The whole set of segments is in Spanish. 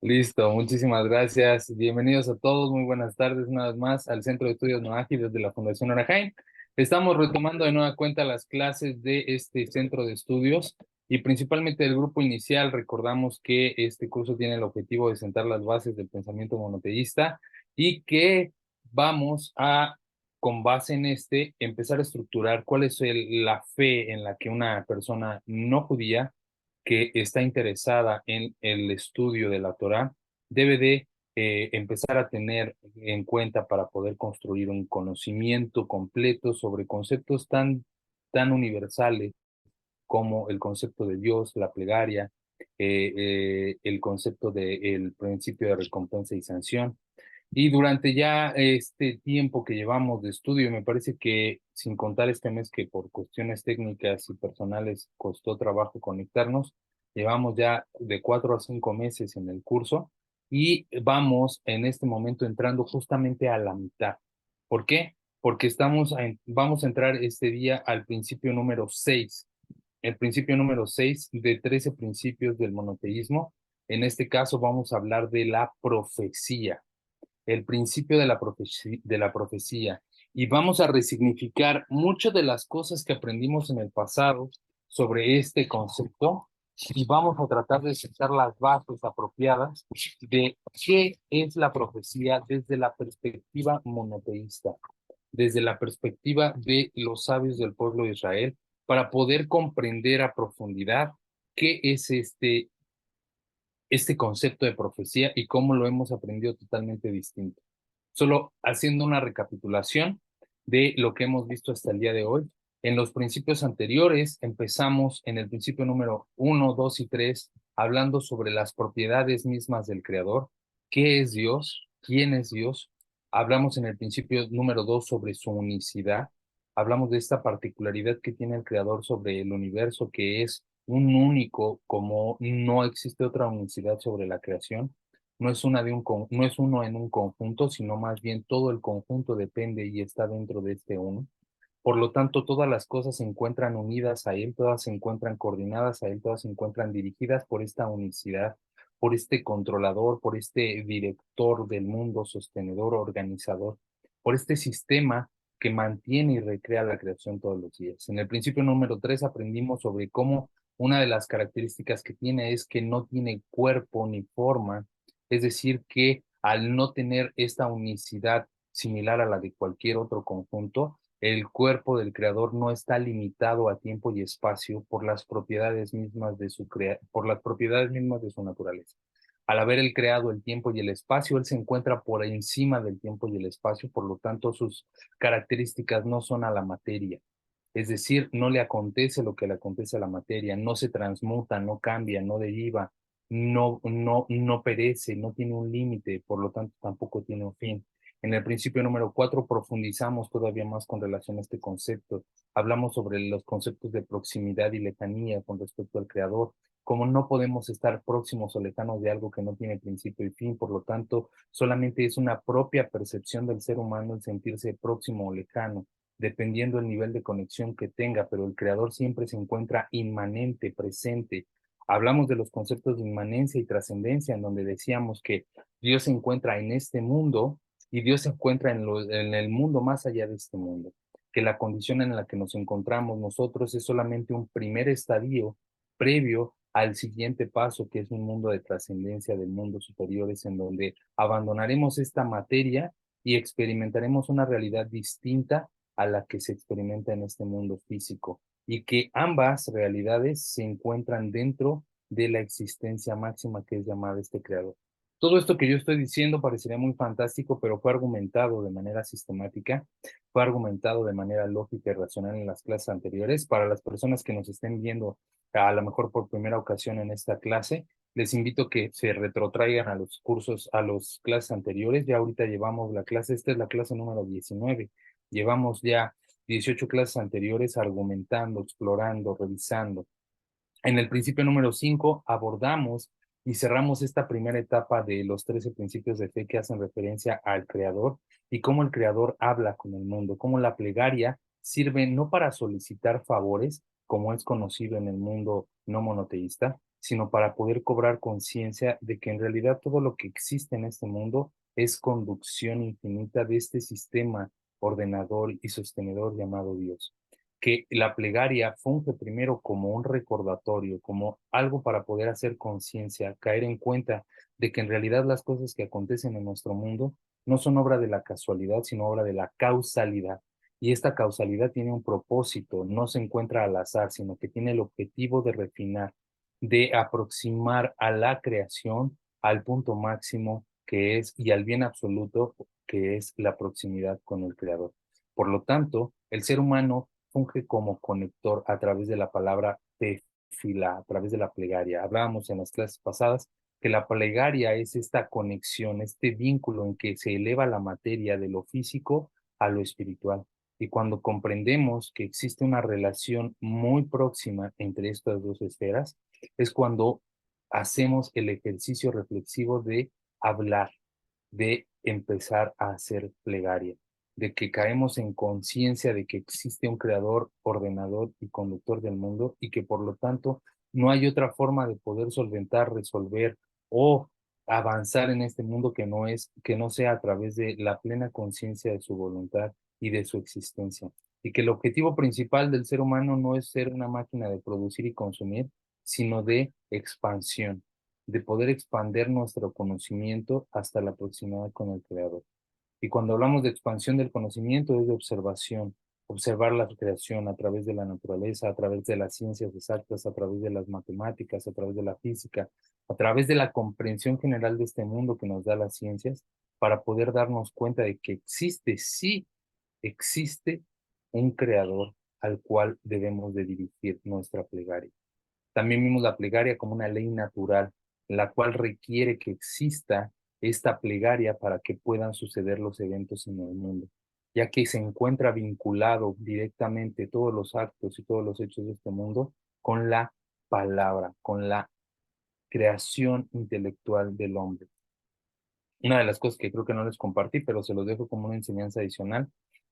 Listo, muchísimas gracias. Bienvenidos a todos, muy buenas tardes una vez más al Centro de Estudios Noaji desde la Fundación Orajain. Estamos retomando de nueva cuenta las clases de este centro de estudios y principalmente del grupo inicial. Recordamos que este curso tiene el objetivo de sentar las bases del pensamiento monoteísta y que vamos a, con base en este, empezar a estructurar cuál es la fe en la que una persona no judía que está interesada en el estudio de la Torá debe de empezar a tener en cuenta para poder construir un conocimiento completo sobre conceptos tan universales como el concepto de Dios, la plegaria, el concepto del principio de recompensa y sanción. Y durante ya este tiempo que llevamos de estudio, me parece que sin contar este mes que por cuestiones técnicas y personales costó trabajo conectarnos, llevamos ya de 4 a 5 meses en el curso y vamos en este momento entrando justamente a la mitad. ¿Por qué? Porque vamos a entrar este día al principio número 6, el principio número 6 de 13 principios del monoteísmo. En este caso vamos a hablar de la profecía, el principio de la profecía, y vamos a resignificar muchas de las cosas que aprendimos en el pasado sobre este concepto y vamos a tratar de sentar las bases apropiadas de qué es la profecía desde la perspectiva monoteísta, desde la perspectiva de los sabios del pueblo de Israel, para poder comprender a profundidad qué es este concepto de profecía y cómo lo hemos aprendido totalmente distinto. Solo haciendo una recapitulación de lo que hemos visto hasta el día de hoy. En los principios anteriores empezamos en el principio número 1, 2 y 3 hablando sobre las propiedades mismas del Creador. ¿Qué es Dios? ¿Quién es Dios? Hablamos en el principio número 2 sobre su unicidad. Hablamos de esta particularidad que tiene el Creador sobre el universo, que es un único, como no existe otra unicidad sobre la creación. No es uno en un conjunto, sino más bien todo el conjunto depende y está dentro de este uno. Por lo tanto, todas las cosas se encuentran unidas a Él, todas se encuentran coordinadas a Él, todas se encuentran dirigidas por esta unicidad, por este controlador, por este director del mundo, sostenedor, organizador, por este sistema que mantiene y recrea la creación todos los días. En el principio número 3 aprendimos sobre cómo una de las características que tiene es que no tiene cuerpo ni forma, es decir, que al no tener esta unicidad similar a la de cualquier otro conjunto, el cuerpo del creador no está limitado a tiempo y espacio por las propiedades mismas de por las propiedades mismas de su naturaleza. Al haber él creado el tiempo y el espacio, él se encuentra por encima del tiempo y el espacio, por lo tanto sus características no son a la materia. Es decir, no le acontece lo que le acontece a la materia, no se transmuta, no cambia, no deriva, no perece, no tiene un límite, por lo tanto tampoco tiene un fin. En el principio número 4 profundizamos todavía más con relación a este concepto. Hablamos sobre los conceptos de proximidad y lejanía con respecto al Creador. Como no podemos estar próximos o lejanos de algo que no tiene principio y fin, por lo tanto, solamente es una propia percepción del ser humano el sentirse próximo o lejano, dependiendo del nivel de conexión que tenga, pero el Creador siempre se encuentra inmanente, presente. Hablamos de los conceptos de inmanencia y trascendencia, en donde decíamos que Dios se encuentra en este mundo y Dios se encuentra en el mundo más allá de este mundo, que la condición en la que nos encontramos nosotros es solamente un primer estadio previo al siguiente paso, que es un mundo de trascendencia del mundo superiores, en donde abandonaremos esta materia y experimentaremos una realidad distinta a la que se experimenta en este mundo físico, y que ambas realidades se encuentran dentro de la existencia máxima que es llamada este creador. Todo esto que yo estoy diciendo parecería muy fantástico, pero fue argumentado de manera sistemática, fue argumentado de manera lógica y racional en las clases anteriores. Para las personas que nos estén viendo a lo mejor por primera ocasión en esta clase, les invito a que se retrotraigan a los cursos, a las clases anteriores. Ya ahorita llevamos la clase, esta es la clase número 19. Llevamos ya 18 clases anteriores argumentando, explorando, revisando. En el principio número 5 abordamos y cerramos esta primera etapa de los 13 principios de fe que hacen referencia al Creador y cómo el Creador habla con el mundo, cómo la plegaria sirve no para solicitar favores, como es conocido en el mundo no monoteísta, sino para poder cobrar conciencia de que en realidad todo lo que existe en este mundo es conducción infinita de este sistema ordenador y sostenedor llamado Dios. Que la plegaria funge primero como un recordatorio, como algo para poder hacer conciencia, caer en cuenta de que en realidad las cosas que acontecen en nuestro mundo no son obra de la casualidad, sino obra de la causalidad. Y esta causalidad tiene un propósito, no se encuentra al azar, sino que tiene el objetivo de refinar, de aproximar a la creación al punto máximo que es y al bien absoluto que es la proximidad con el Creador. Por lo tanto, el ser humano funge como conector a través de la palabra tefila, a través de la plegaria. Hablábamos en las clases pasadas que la plegaria es esta conexión, este vínculo en que se eleva la materia de lo físico a lo espiritual. Y cuando comprendemos que existe una relación muy próxima entre estas dos esferas, es cuando hacemos el ejercicio reflexivo de hablar, de empezar a hacer plegaria, de que caemos en conciencia de que existe un creador, ordenador y conductor del mundo y que por lo tanto no hay otra forma de poder solventar, resolver o avanzar en este mundo que no sea a través de la plena conciencia de su voluntad y de su existencia. Y que el objetivo principal del ser humano no es ser una máquina de producir y consumir, sino de expansión, de poder expander nuestro conocimiento hasta la proximidad con el Creador. Y cuando hablamos de expansión del conocimiento es de observación, observar la creación a través de la naturaleza, a través de las ciencias exactas, a través de las matemáticas, a través de la física, a través de la comprensión general de este mundo que nos da las ciencias, para poder darnos cuenta de que existe, sí, existe un creador al cual debemos de dirigir nuestra plegaria. También vimos la plegaria como una ley natural, la cual requiere que exista esta plegaria para que puedan suceder los eventos en el mundo, ya que se encuentra vinculado directamente todos los actos y todos los hechos de este mundo con la palabra, con la creación intelectual del hombre. Una de las cosas que creo que no les compartí, pero se los dejo como una enseñanza adicional,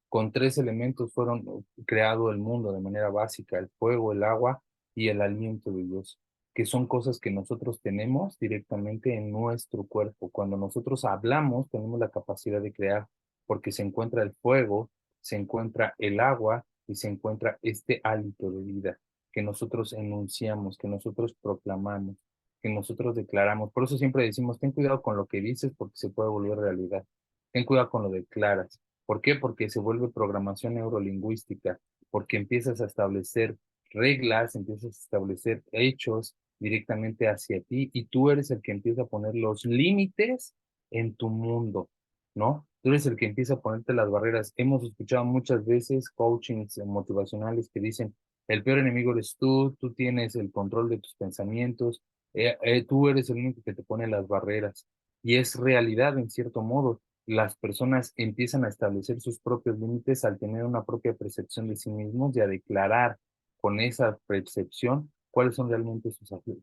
con tres elementos fueron creado el mundo de manera básica: el fuego, el agua y el aliento de Dios, que son cosas que nosotros tenemos directamente en nuestro cuerpo. Cuando nosotros hablamos, tenemos la capacidad de crear, porque se encuentra el fuego, se encuentra el agua y se encuentra este hálito de vida que nosotros enunciamos, que nosotros proclamamos, que nosotros declaramos. Por eso siempre decimos, ten cuidado con lo que dices porque se puede volver realidad. Ten cuidado con lo que declaras. ¿Por qué? Porque se vuelve programación neurolingüística, porque empiezas a establecer reglas, empiezas a establecer hechos directamente hacia ti y tú eres el que empieza a poner los límites en tu mundo, ¿no? Tú eres el que empieza a ponerte las barreras. Hemos escuchado muchas veces coachings motivacionales que dicen, el peor enemigo eres tú tienes el control de tus pensamientos, tú eres el único que te pone las barreras. Y es realidad en cierto modo. Las personas empiezan a establecer sus propios límites al tener una propia percepción de sí mismos y a declarar con esa percepción cuáles son realmente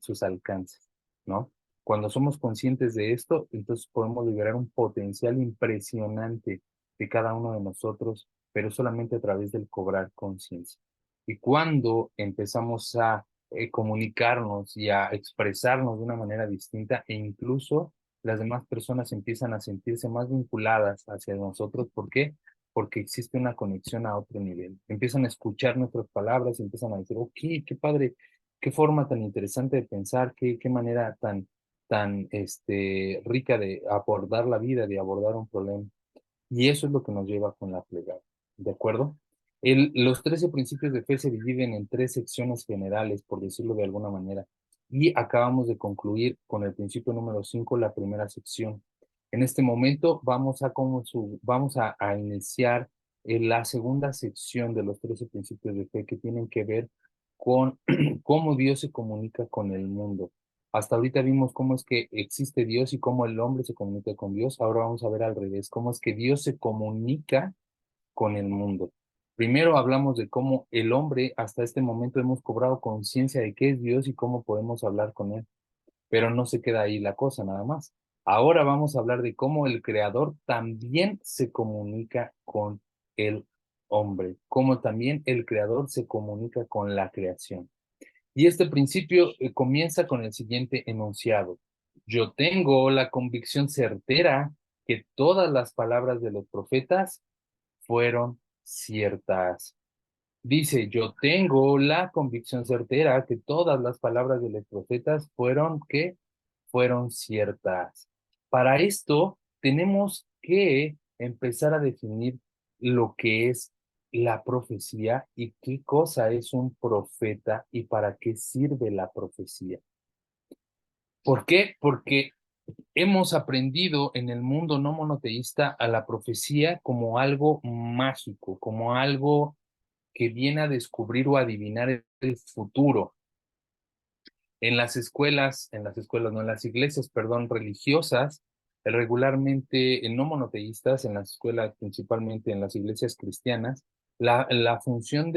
sus alcances, ¿no? Cuando somos conscientes de esto, entonces podemos liberar un potencial impresionante de cada uno de nosotros, pero solamente a través del cobrar conciencia. Y cuando empezamos a comunicarnos y a expresarnos de una manera distinta e incluso las demás personas empiezan a sentirse más vinculadas hacia nosotros. ¿Por qué? Porque existe una conexión a otro nivel. Empiezan a escuchar nuestras palabras y empiezan a decir, ok, qué padre, qué forma tan interesante de pensar, qué manera tan rica de abordar la vida, de abordar un problema. Y eso es lo que nos lleva con la plegaria, ¿de acuerdo? Los 13 principios de fe se dividen en tres secciones generales, por decirlo de alguna manera, y acabamos de concluir con el principio número 5, la primera sección. En este momento vamos a iniciar la segunda sección de los 13 principios de fe que tienen que ver con cómo Dios se comunica con el mundo. Hasta ahorita vimos cómo es que existe Dios y cómo el hombre se comunica con Dios. Ahora vamos a ver al revés, cómo es que Dios se comunica con el mundo. Primero hablamos de cómo el hombre hasta este momento hemos cobrado conciencia de qué es Dios y cómo podemos hablar con él. Pero no se queda ahí la cosa nada más. Ahora vamos a hablar de cómo el creador también se comunica con el hombre, cómo también el creador se comunica con la creación. Y este principio comienza con el siguiente enunciado. Yo tengo la convicción certera que todas las palabras de los profetas fueron ciertas. Dice, yo tengo la convicción certera que todas las palabras de los profetas fueron, ¿qué? Fueron ciertas. Para esto tenemos que empezar a definir lo que es la profecía y qué cosa es un profeta y para qué sirve la profecía. ¿Por qué? Porque hemos aprendido en el mundo no monoteísta a la profecía como algo mágico, como algo que viene a descubrir o adivinar el futuro. No, en las iglesias, perdón, religiosas, regularmente, no monoteístas, en las escuelas, principalmente en las iglesias cristianas, la función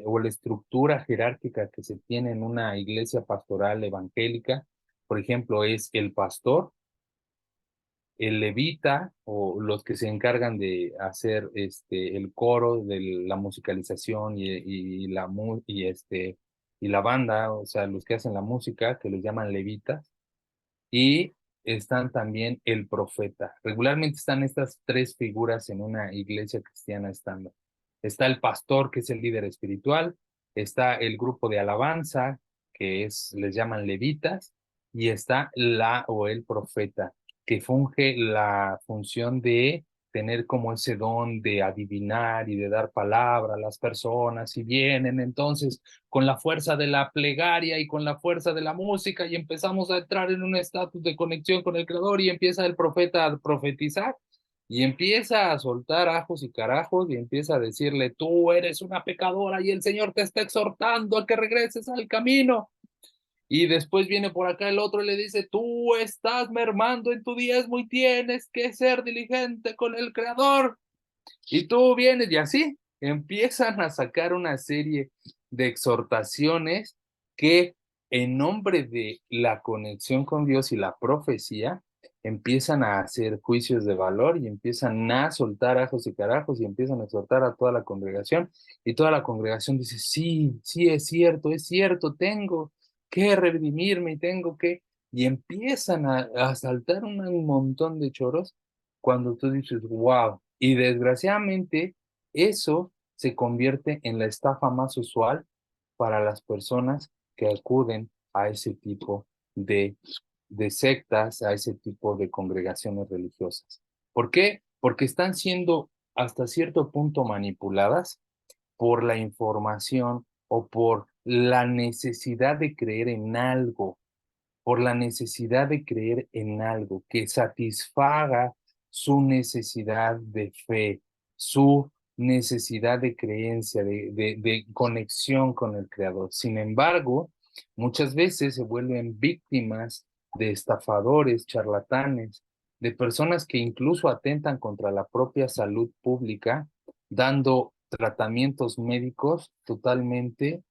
o la estructura jerárquica que se tiene en una iglesia pastoral evangélica, por ejemplo, es el pastor, el levita o los que se encargan de hacer el coro, de la musicalización y la banda, o sea, los que hacen la música, que les llaman levitas, y están también el profeta. Regularmente están estas tres figuras en una iglesia cristiana estándar. Está el pastor, que es el líder espiritual, está el grupo de alabanza, les llaman levitas, y está la o el profeta, que funge la función de tener como ese don de adivinar y de dar palabra a las personas y vienen entonces con la fuerza de la plegaria y con la fuerza de la música y empezamos a entrar en un estatus de conexión con el Creador y empieza el profeta a profetizar y empieza a soltar ajos y carajos y empieza a decirle, tú eres una pecadora y el Señor te está exhortando a que regreses al camino. Y después viene por acá el otro y le dice, tú estás mermando en tu diezmo y tienes que ser diligente con el Creador. Y tú vienes y así empiezan a sacar una serie de exhortaciones que en nombre de la conexión con Dios y la profecía, empiezan a hacer juicios de valor y empiezan a soltar ajos y carajos y empiezan a exhortar a toda la congregación y toda la congregación dice, sí, sí, es cierto, tengo que redimirme y tengo que... Y empiezan a saltar un montón de choros cuando tú dices, wow, y desgraciadamente eso se convierte en la estafa más usual para las personas que acuden a ese tipo de sectas, a ese tipo de congregaciones religiosas. ¿Por qué? Porque están siendo hasta cierto punto manipuladas por la información o por la necesidad de creer en algo, por la necesidad de creer en algo que satisfaga su necesidad de fe, su necesidad de creencia, de conexión con el Creador. Sin embargo, muchas veces se vuelven víctimas de estafadores, charlatanes, de personas que incluso atentan contra la propia salud pública, dando tratamientos médicos totalmente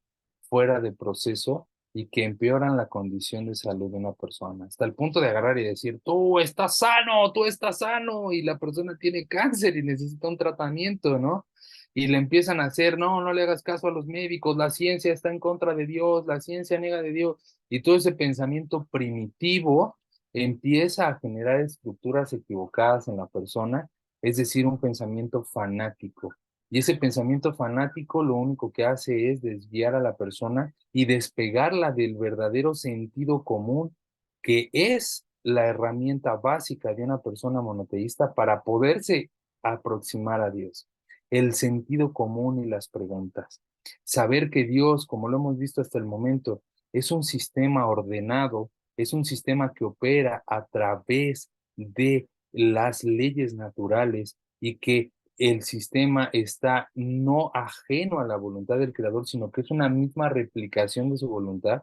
fuera de proceso y que empeoran la condición de salud de una persona, hasta el punto de agarrar y decir, tú estás sano, y la persona tiene cáncer y necesita un tratamiento, ¿no? Y le empiezan a hacer, no, no le hagas caso a los médicos, la ciencia está en contra de Dios, la ciencia niega de Dios, y todo ese pensamiento primitivo empieza a generar estructuras equivocadas en la persona, es decir, un pensamiento fanático. Y ese pensamiento fanático lo único que hace es desviar a la persona y despegarla del verdadero sentido común, que es la herramienta básica de una persona monoteísta para poderse aproximar a Dios. El sentido común y las preguntas. Saber que Dios, como lo hemos visto hasta el momento, es un sistema ordenado, es un sistema que opera a través de las leyes naturales y que el sistema está no ajeno a la voluntad del creador, sino que es una misma replicación de su voluntad,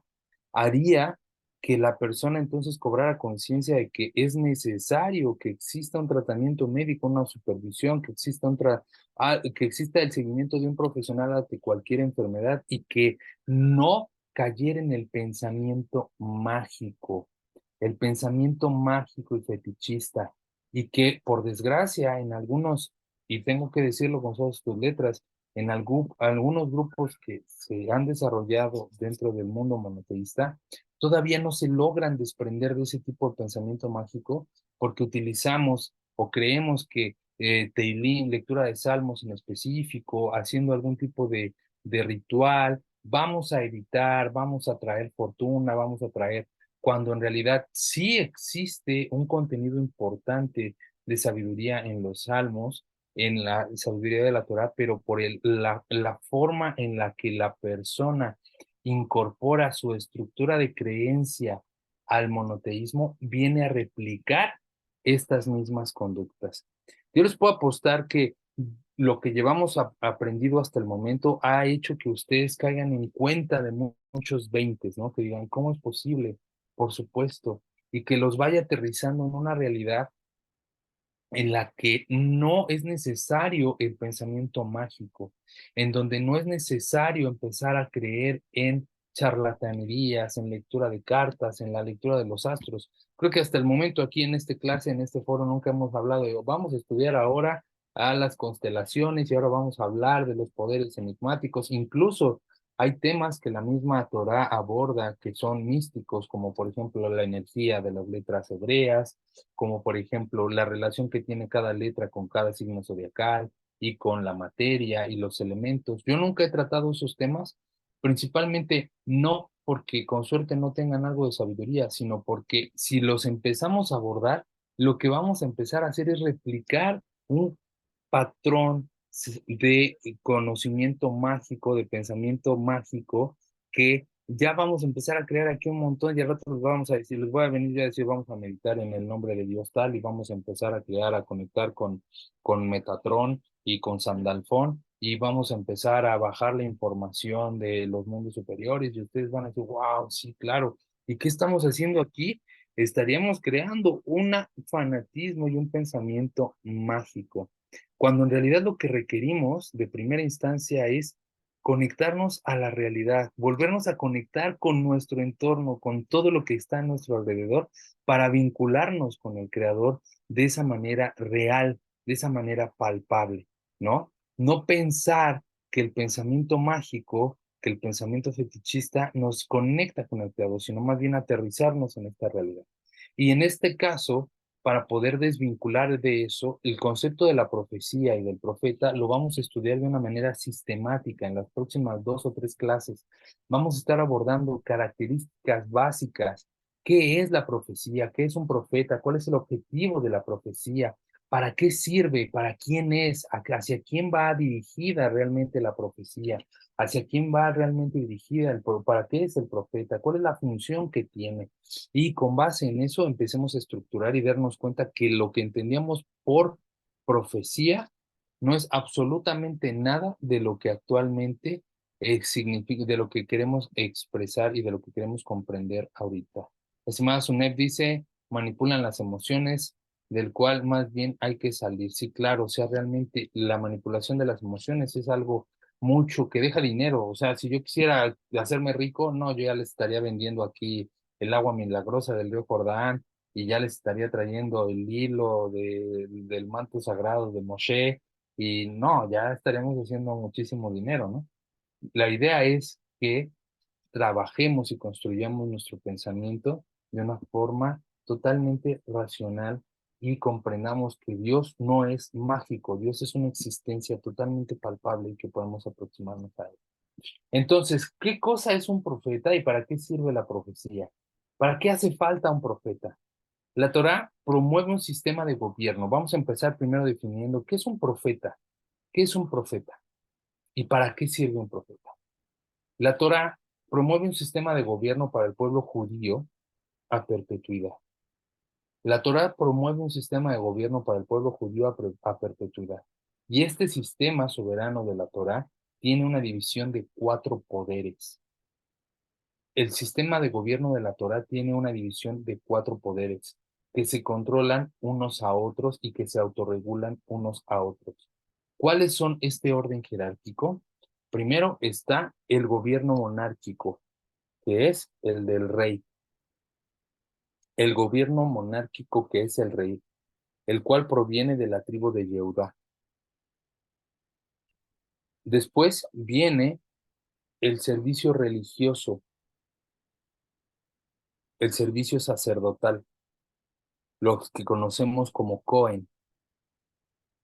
haría que la persona entonces cobrara conciencia de que es necesario que exista un tratamiento médico, una supervisión, que exista el seguimiento de un profesional ante cualquier enfermedad y que no cayera en el pensamiento mágico y fetichista, y que por desgracia en algunos, y tengo que decirlo con todas tus letras, algunos grupos que se han desarrollado dentro del mundo monoteísta, todavía no se logran desprender de ese tipo de pensamiento mágico porque utilizamos o creemos que Teilín, lectura de salmos en específico, haciendo algún tipo de ritual, vamos a evitar, vamos a traer fortuna, vamos a traer, cuando en realidad sí existe un contenido importante de sabiduría en los salmos, en la sabiduría de la Torá, pero por la forma en la que la persona incorpora su estructura de creencia al monoteísmo, viene a replicar estas mismas conductas. Yo les puedo apostar que lo que llevamos aprendido hasta el momento ha hecho que ustedes caigan en cuenta de muchos veintes, ¿no? Que digan, ¿cómo es posible? Por supuesto, y que los vaya aterrizando en una realidad en la que no es necesario el pensamiento mágico, en donde no es necesario empezar a creer en charlatanerías, en lectura de cartas, en la lectura de los astros. Creo que hasta el momento aquí en esta clase, en este foro, nunca hemos hablado de, vamos a estudiar ahora a las constelaciones y ahora vamos a hablar de los poderes enigmáticos. Incluso hay temas que la misma Torá aborda que son místicos, como por ejemplo la energía de las letras hebreas, como por ejemplo la relación que tiene cada letra con cada signo zodiacal y con la materia y los elementos. Yo nunca he tratado esos temas, principalmente no porque con suerte no tengan algo de sabiduría, sino porque si los empezamos a abordar, lo que vamos a empezar a hacer es replicar un patrón de conocimiento mágico, de pensamiento mágico, que ya vamos a empezar a crear aquí un montón y al rato les vamos a decir, les voy a venir a decir, vamos a meditar en el nombre de Dios tal y vamos a empezar a crear, a conectar con Metatron y con Sandalfón y vamos a empezar a bajar la información de los mundos superiores y ustedes van a decir, wow, sí, claro. ¿Y qué estamos haciendo aquí? Estaríamos creando un fanatismo y un pensamiento mágico cuando en realidad lo que requerimos de primera instancia es conectarnos a la realidad, volvernos a conectar con nuestro entorno, con todo lo que está a nuestro alrededor, para vincularnos con el Creador de esa manera real, de esa manera palpable, ¿no? No pensar que el pensamiento mágico, que el pensamiento fetichista nos conecta con el Creador, sino más bien aterrizarnos en esta realidad. Y en este caso, para poder desvincular de eso, el concepto de la profecía y del profeta lo vamos a estudiar de una manera sistemática en las próximas 2 o 3 clases. Vamos a estar abordando características básicas. ¿Qué es la profecía? ¿Qué es un profeta? ¿Cuál es el objetivo de la profecía? ¿Para qué sirve? ¿Para quién es? ¿Hacia quién va dirigida realmente la profecía? ¿Hacia quién va realmente dirigida? ¿Para qué es el profeta? ¿Cuál es la función que tiene? Y con base en eso empecemos a estructurar y darnos cuenta que lo que entendíamos por profecía no es absolutamente nada de lo que actualmente significa, de lo que queremos expresar y de lo que queremos comprender ahorita. Estimada Suneb dice, manipulan las emociones, del cual más bien hay que salir. Sí, claro, o sea, realmente la manipulación de las emociones es algo mucho que deja dinero. O sea, si yo quisiera hacerme rico, no, yo ya les estaría vendiendo aquí el agua milagrosa del río Jordán y ya les estaría trayendo el hilo del manto sagrado de Moshe y no, ya estaríamos haciendo muchísimo dinero, ¿no? La idea es que trabajemos y construyamos nuestro pensamiento de una forma totalmente racional y comprendamos que Dios no es mágico, Dios es una existencia totalmente palpable y que podemos aproximarnos a él. Entonces, ¿qué cosa es un profeta y para qué sirve la profecía? ¿Para qué hace falta un profeta? La Torá promueve un sistema de gobierno. Vamos a empezar primero definiendo qué es un profeta. ¿Qué es un profeta? ¿Y para qué sirve un profeta? La Torá promueve un sistema de gobierno para el pueblo judío a perpetuidad. La Torá promueve un sistema de gobierno para el pueblo judío a perpetuidad. Y este sistema soberano de la Torá tiene una división de 4 poderes. El sistema de gobierno de la Torá tiene una división de 4 poderes que se controlan unos a otros y que se autorregulan unos a otros. ¿Cuáles son este orden jerárquico? Primero está el gobierno monárquico, que es el del rey. El gobierno monárquico que es el rey, el cual proviene de la tribu de Yehudá. Después viene el servicio religioso, el servicio sacerdotal, los que conocemos como Cohen.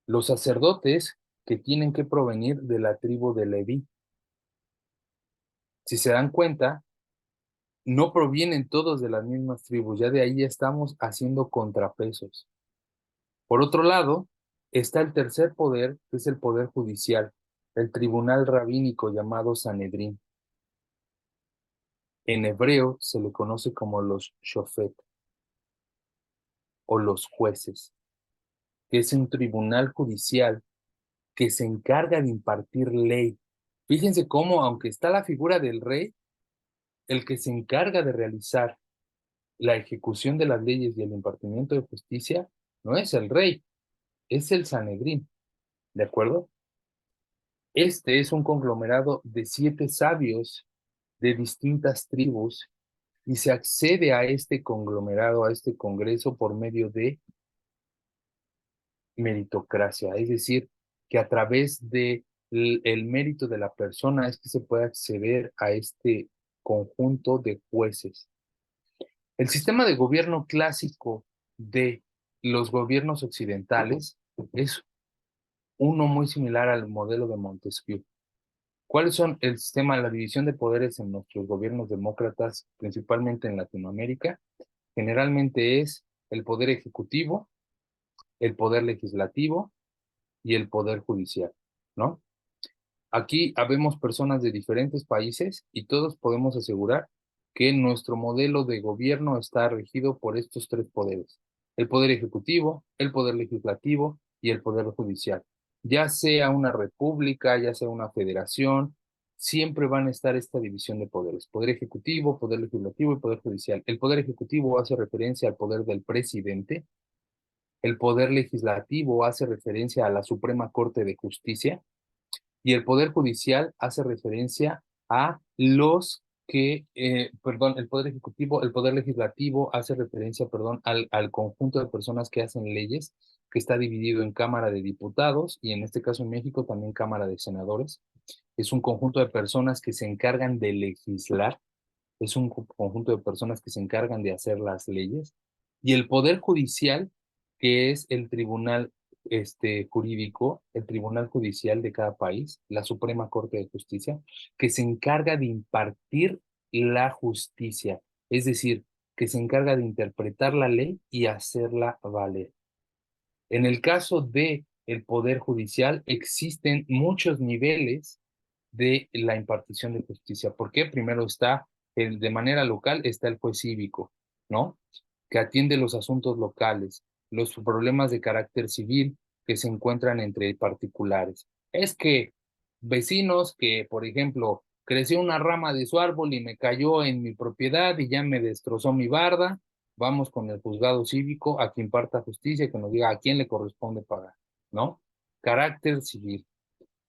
Los sacerdotes que tienen que provenir de la tribu de Leví. Si se dan cuenta, no provienen todos de las mismas tribus, ya de ahí ya estamos haciendo contrapesos. Por otro lado, está el tercer poder, que es el poder judicial, el tribunal rabínico llamado Sanedrín. En hebreo se le conoce como los shofet o los jueces, que es un tribunal judicial que se encarga de impartir ley. Fíjense cómo, aunque está la figura del rey, el que se encarga de realizar la ejecución de las leyes y el impartimiento de justicia no es el rey, es el Sanedrín, ¿de acuerdo? Este es un conglomerado de 7 sabios de distintas tribus y se accede a este conglomerado, a este congreso por medio de meritocracia, es decir, que a través de el mérito de la persona es que se puede acceder a este conjunto de jueces. El sistema de gobierno clásico de los gobiernos occidentales es uno muy similar al modelo de Montesquieu. ¿Cuáles son el sistema, la división de poderes en nuestros gobiernos demócratas, principalmente en Latinoamérica? Generalmente es el poder ejecutivo, el poder legislativo y el poder judicial, ¿no? Aquí habemos personas de diferentes países y todos podemos asegurar que nuestro modelo de gobierno está regido por estos 3 poderes: el poder ejecutivo, el poder legislativo y el poder judicial. Ya sea una república, ya sea una federación, siempre van a estar esta división de poderes: poder ejecutivo, poder legislativo y poder judicial. El poder ejecutivo hace referencia al poder del presidente, el poder legislativo hace referencia a la Suprema Corte de Justicia, y el Poder Judicial hace referencia a el Poder Ejecutivo, el Poder Legislativo hace referencia, perdón, al conjunto de personas que hacen leyes, que está dividido en Cámara de Diputados y en este caso en México también Cámara de Senadores. Es un conjunto de personas que se encargan de legislar, es un conjunto de personas que se encargan de hacer las leyes. Y el Poder Judicial, que es el tribunal jurídico, el tribunal judicial de cada país, la Suprema Corte de Justicia, que se encarga de impartir la justicia, es decir, que se encarga de interpretar la ley y hacerla valer. En el caso de el Poder Judicial, existen muchos niveles de la impartición de justicia. ¿Por qué? Primero está, de manera local, está el juez cívico, ¿no? Que atiende los asuntos locales, los problemas de carácter civil que se encuentran entre particulares. Es que vecinos que, por ejemplo, creció una rama de su árbol y me cayó en mi propiedad y ya me destrozó mi barda, vamos con el juzgado cívico a que imparta justicia, que nos diga a quién le corresponde pagar, ¿no? Carácter civil.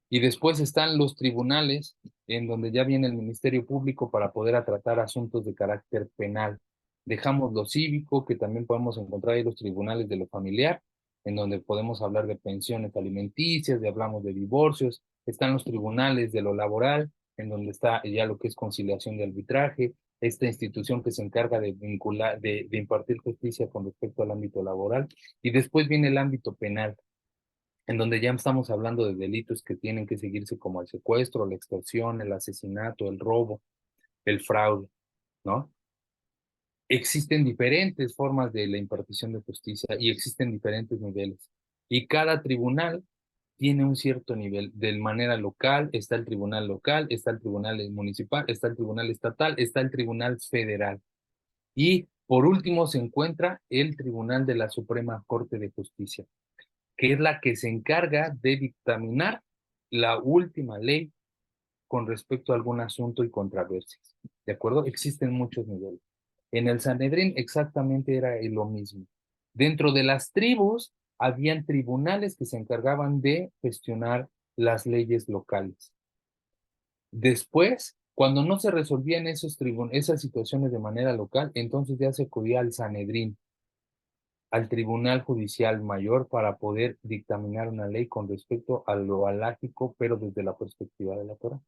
Y después están los tribunales, en donde ya viene el Ministerio Público para poder tratar asuntos de carácter penal. Dejamos lo cívico, que también podemos encontrar ahí los tribunales de lo familiar, en donde podemos hablar de pensiones alimenticias, hablamos de divorcios. Están los tribunales de lo laboral, en donde está ya lo que es conciliación de arbitraje, esta institución que se encarga de vincular, de impartir justicia con respecto al ámbito laboral. Y después viene el ámbito penal, en donde ya estamos hablando de delitos que tienen que seguirse como el secuestro, la extorsión, el asesinato, el robo, el fraude, ¿no? Existen diferentes formas de la impartición de justicia y existen diferentes niveles. Y cada tribunal tiene un cierto nivel. De manera local está el tribunal local, está el tribunal municipal, está el tribunal estatal, está el tribunal federal. Y por último se encuentra el Tribunal de la Suprema Corte de Justicia, que es la que se encarga de dictaminar la última ley con respecto a algún asunto y controversias. ¿De acuerdo? Existen muchos niveles. En el Sanedrín exactamente era lo mismo. Dentro de las tribus habían tribunales que se encargaban de gestionar las leyes locales. Después, cuando no se resolvían esas situaciones de manera local, entonces ya se acudía al Sanedrín. al Tribunal Judicial Mayor para poder dictaminar una ley con respecto a lo alágico, pero desde la perspectiva de la Torah.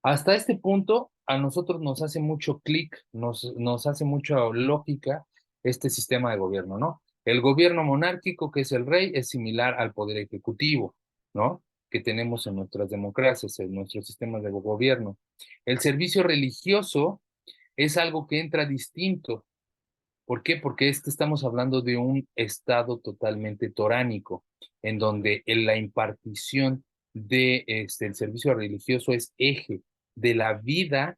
Hasta este punto, a nosotros nos hace mucho clic, nos hace mucha lógica este sistema de gobierno, ¿no? El gobierno monárquico, que es el rey, es similar al poder ejecutivo, ¿no? Que tenemos en nuestras democracias, en nuestros sistemas de gobierno. El servicio religioso es algo que entra distinto. ¿Por qué? Porque estamos hablando de un estado totalmente toránico, en donde en la impartición de el servicio religioso es eje de la vida,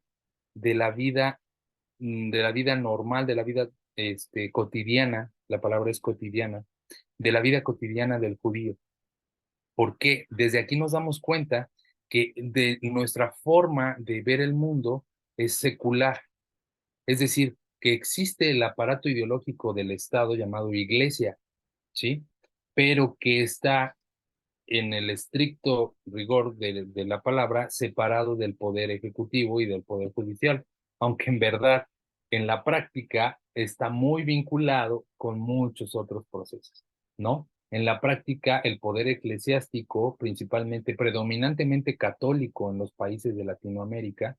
de la vida, de la vida normal, de la vida cotidiana, la palabra es cotidiana, de la vida cotidiana del judío. ¿Por qué? Desde aquí nos damos cuenta que de nuestra forma de ver el mundo es secular, es decir, que existe el aparato ideológico del Estado llamado Iglesia, ¿sí? Pero que está en el estricto rigor de la palabra separado del poder ejecutivo y del poder judicial, aunque en verdad, en la práctica, está muy vinculado con muchos otros procesos, ¿no? En la práctica, el poder eclesiástico, principalmente, predominantemente católico en los países de Latinoamérica,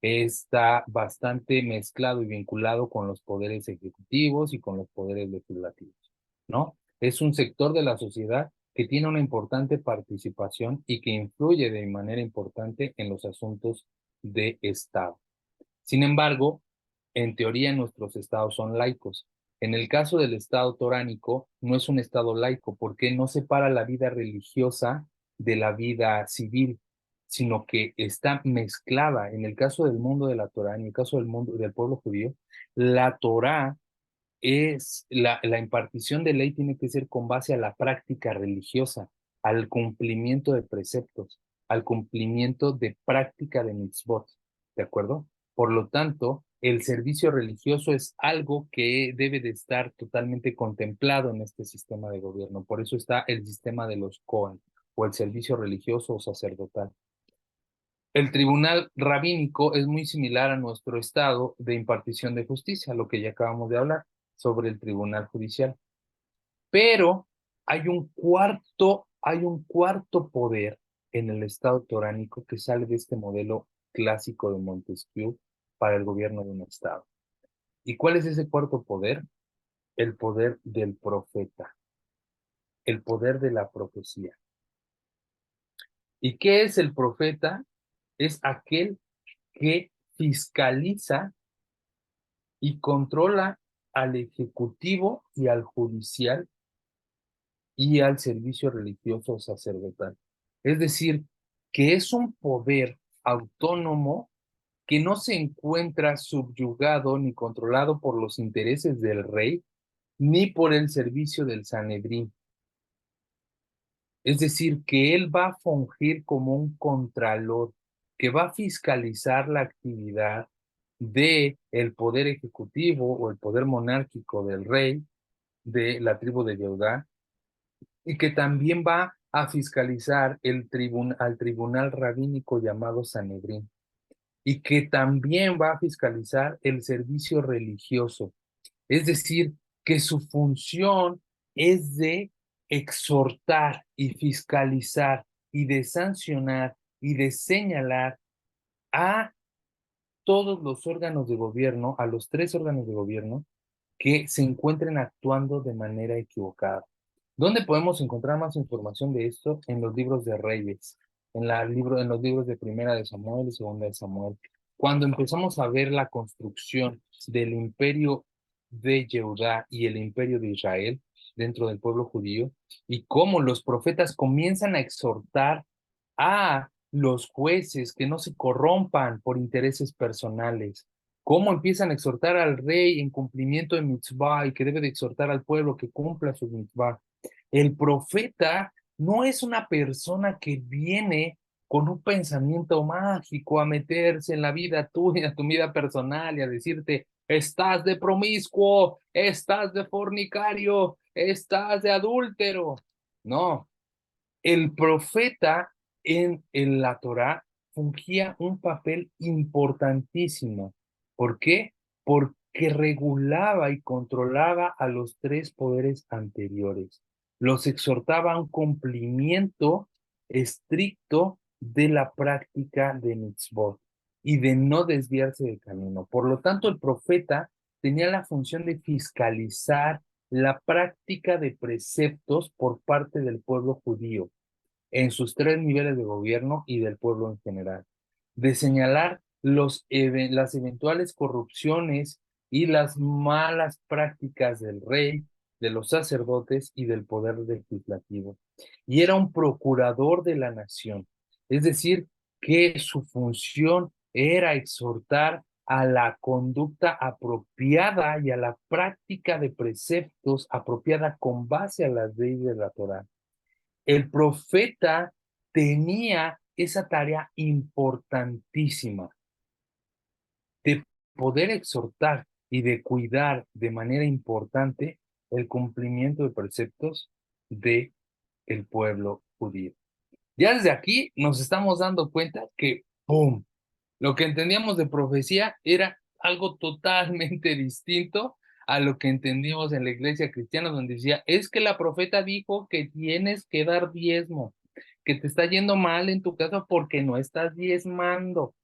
está bastante mezclado y vinculado con los poderes ejecutivos y con los poderes legislativos, ¿no? Es un sector de la sociedad que tiene una importante participación y que influye de manera importante en los asuntos de Estado. Sin embargo, en teoría nuestros estados son laicos. En el caso del Estado toránico, no es un Estado laico porque no separa la vida religiosa de la vida civil, sino que está mezclada. En el caso del mundo de la Torá, en el caso del mundo del pueblo judío, la Torá es la impartición de ley tiene que ser con base a la práctica religiosa, al cumplimiento de preceptos, al cumplimiento de práctica de mitzvot, ¿de acuerdo? Por lo tanto, el servicio religioso es algo que debe de estar totalmente contemplado en este sistema de gobierno. Por eso está el sistema de los Cohen o el servicio religioso o sacerdotal. El tribunal rabínico es muy similar a nuestro estado de impartición de justicia, lo que ya acabamos de hablar sobre el tribunal judicial. Pero hay un cuarto poder en el estado toránico que sale de este modelo clásico de Montesquieu para el gobierno de un estado. ¿Y cuál es ese cuarto poder? El poder del profeta, el poder de la profecía. ¿Y qué es el profeta? Es aquel que fiscaliza y controla al ejecutivo y al judicial y al servicio religioso sacerdotal. Es decir, que es un poder autónomo que no se encuentra subyugado ni controlado por los intereses del rey ni por el servicio del Sanedrín. Es decir, que él va a fungir como un contralor que va a fiscalizar la actividad de el poder ejecutivo o el poder monárquico del rey de la tribu de Judá y que también va a fiscalizar al tribunal rabínico llamado Sanedrín y que también va a fiscalizar el servicio religioso. Es decir, que su función es de exhortar y fiscalizar y de sancionar y de señalar a todos los órganos de gobierno, a los tres órganos de gobierno que se encuentren actuando de manera equivocada. ¿Dónde podemos encontrar más información de esto? En los libros de Reyes, en los libros de Primera de Samuel y Segunda de Samuel. Cuando empezamos a ver la construcción del imperio de Judá y el imperio de Israel dentro del pueblo judío y cómo los profetas comienzan a exhortar a los jueces que no se corrompan por intereses personales, cómo empiezan a exhortar al rey en cumplimiento de mitzvah y que debe de exhortar al pueblo que cumpla su mitzvah. El profeta no es una persona que viene con un pensamiento mágico a meterse en la vida tuya, tu vida personal y a decirte, estás de promiscuo, estás de fornicario, estás de adúltero. No, el profeta en la Torá fungía un papel importantísimo. ¿Por qué? que regulaba y controlaba a los tres poderes anteriores. Los exhortaba a un cumplimiento estricto de la práctica de mitzvot y de no desviarse del camino. Por lo tanto, el profeta tenía la función de fiscalizar la práctica de preceptos por parte del pueblo judío en sus tres niveles de gobierno y del pueblo en general, de señalar las eventuales corrupciones y las malas prácticas del rey, de los sacerdotes y del poder legislativo. Y era un procurador de la nación, es decir, que su función era exhortar a la conducta apropiada y a la práctica de preceptos apropiada con base a las leyes de la Torá. El profeta tenía esa tarea importantísima de poder exhortar y de cuidar de manera importante el cumplimiento de preceptos de el pueblo judío. Ya desde aquí nos estamos dando cuenta que, ¡pum!, lo que entendíamos de profecía era algo totalmente distinto a lo que entendimos en la iglesia cristiana, donde decía, es que la profeta dijo que tienes que dar diezmo, que te está yendo mal en tu casa porque no estás diezmando,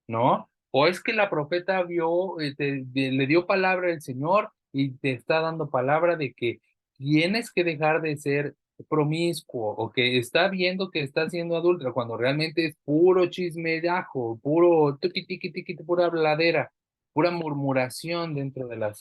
¿no? O es que la profeta vio, le dio palabra al Señor y te está dando palabra de que tienes que dejar de ser promiscuo o que está viendo que estás siendo adúltero cuando realmente es puro chismedajo, puro tiqui, tiqui, tiqui, pura habladera, pura murmuración dentro de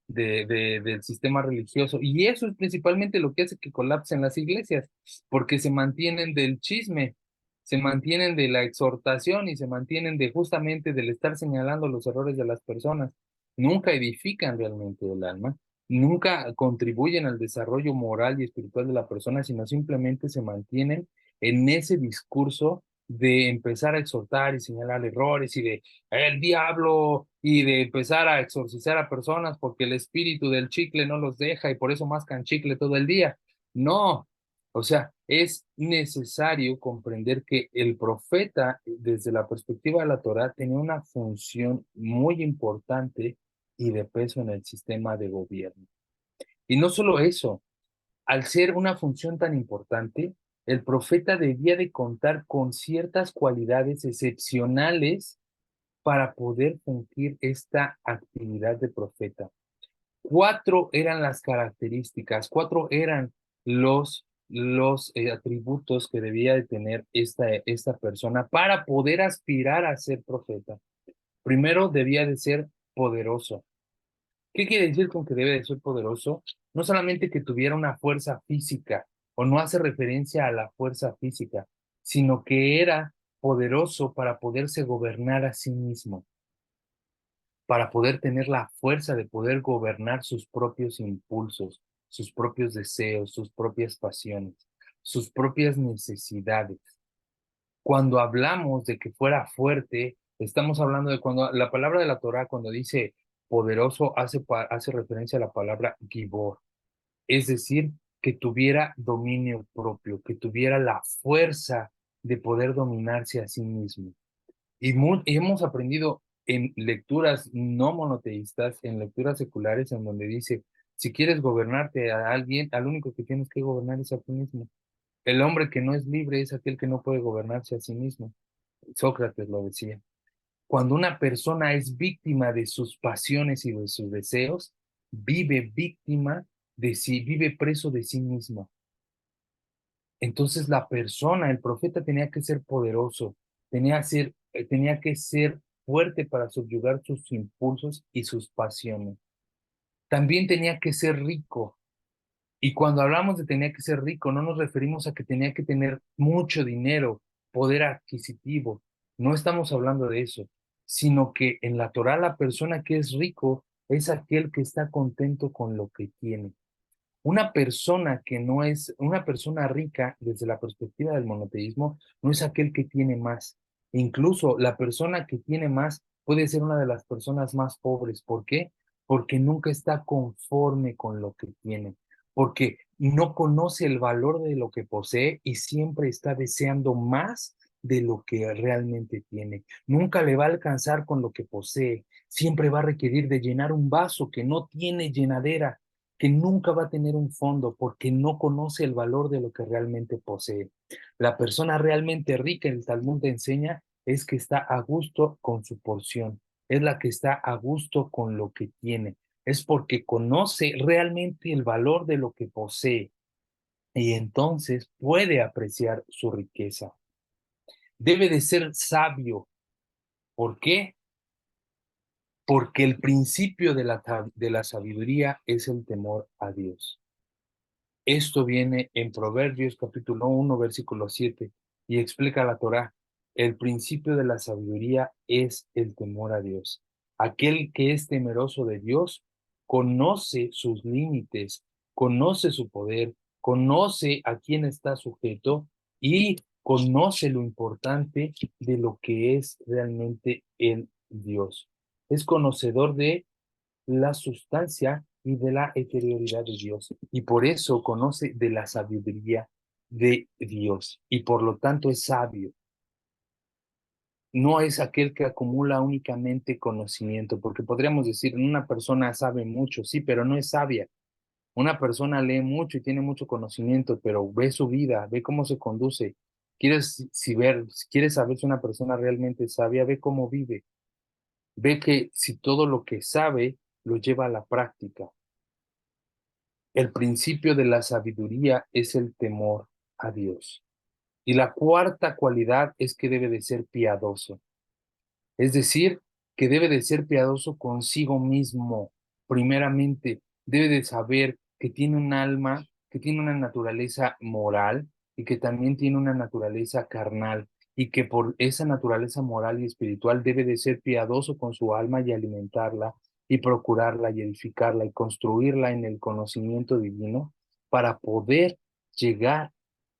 del sistema religioso. Y eso es principalmente lo que hace que colapsen las iglesias, porque se mantienen del chisme, se mantienen de la exhortación y se mantienen de justamente del estar señalando los errores de las personas. Nunca edifican realmente el alma, nunca contribuyen al desarrollo moral y espiritual de la persona, sino simplemente se mantienen en ese discurso de empezar a exhortar y señalar errores y de el diablo y de empezar a exorcizar a personas porque el espíritu del chicle no los deja y por eso mascan chicle todo el día. No, o sea, es necesario comprender que el profeta, desde la perspectiva de la Torá, tenía una función muy importante y de peso en el sistema de gobierno. Y no solo eso, al ser una función tan importante, el profeta debía de contar con ciertas cualidades excepcionales para poder cumplir esta actividad de profeta. Cuatro eran las características, cuatro eran los atributos que debía de tener esta persona para poder aspirar a ser profeta. Primero, debía de ser poderoso. ¿Qué quiere decir con que debe de ser poderoso? No solamente que tuviera una fuerza física, o no hace referencia a la fuerza física, sino que era poderoso para poderse gobernar a sí mismo, para poder tener la fuerza de poder gobernar sus propios impulsos, sus propios deseos, sus propias pasiones, sus propias necesidades. Cuando hablamos de que fuera fuerte, estamos hablando de cuando la palabra de la Torá, cuando dice poderoso, hace referencia a la palabra gibor, es decir, que tuviera dominio propio, que tuviera la fuerza de poder dominarse a sí mismo. Y hemos aprendido en lecturas no monoteístas, en lecturas seculares, en donde dice, si quieres gobernarte a alguien, al único que tienes que gobernar es a ti mismo. El hombre que no es libre es aquel que no puede gobernarse a sí mismo. Sócrates lo decía. Cuando una persona es víctima de sus pasiones y de sus deseos, vive víctima de sí, vive preso de sí mismo. Entonces la persona, el profeta tenía que ser poderoso, tenía que ser fuerte para subyugar sus impulsos y sus pasiones. También tenía que ser rico. Y cuando hablamos de tenía que ser rico, no nos referimos a que tenía que tener mucho dinero, poder adquisitivo. No estamos hablando de eso, sino que en la Torá la persona que es rico es aquel que está contento con lo que tiene. Una persona que no es, una persona rica desde la perspectiva del monoteísmo, no es aquel que tiene más. Incluso la persona que tiene más puede ser una de las personas más pobres. ¿Por qué? Porque nunca está conforme con lo que tiene, porque no conoce el valor de lo que posee y siempre está deseando más de lo que realmente tiene. Nunca le va a alcanzar con lo que posee, siempre va a requerir de llenar un vaso que no tiene llenadera, que nunca va a tener un fondo porque no conoce el valor de lo que realmente posee. La persona realmente rica, el Talmud enseña, es que está a gusto con su porción, es la que está a gusto con lo que tiene, es porque conoce realmente el valor de lo que posee y entonces puede apreciar su riqueza. Debe de ser sabio. ¿Por qué? Porque el principio de la sabiduría es el temor a Dios. Esto viene en Proverbios capítulo 1, versículo 7, y explica la Torá. El principio de la sabiduría es el temor a Dios. Aquel que es temeroso de Dios conoce sus límites, conoce su poder, conoce a quién está sujeto y conoce lo importante de lo que es realmente el Dios. Es conocedor de la sustancia y de la eterioridad de Dios. Y por eso conoce de la sabiduría de Dios. Y por lo tanto es sabio. No es aquel que acumula únicamente conocimiento, porque podríamos decir, una persona sabe mucho, sí, pero no es sabia. Una persona lee mucho y tiene mucho conocimiento, pero ve su vida, ve cómo se conduce. Si quieres saber si una persona realmente es sabia, ve cómo vive. Ve que si todo lo que sabe lo lleva a la práctica. El principio de la sabiduría es el temor a Dios. Y la cuarta cualidad es que debe de ser piadoso. Es decir, que debe de ser piadoso consigo mismo. Primeramente, debe de saber que tiene un alma, que tiene una naturaleza moral y que también tiene una naturaleza carnal y que por esa naturaleza moral y espiritual debe de ser piadoso con su alma y alimentarla y procurarla y edificarla y construirla en el conocimiento divino para poder llegar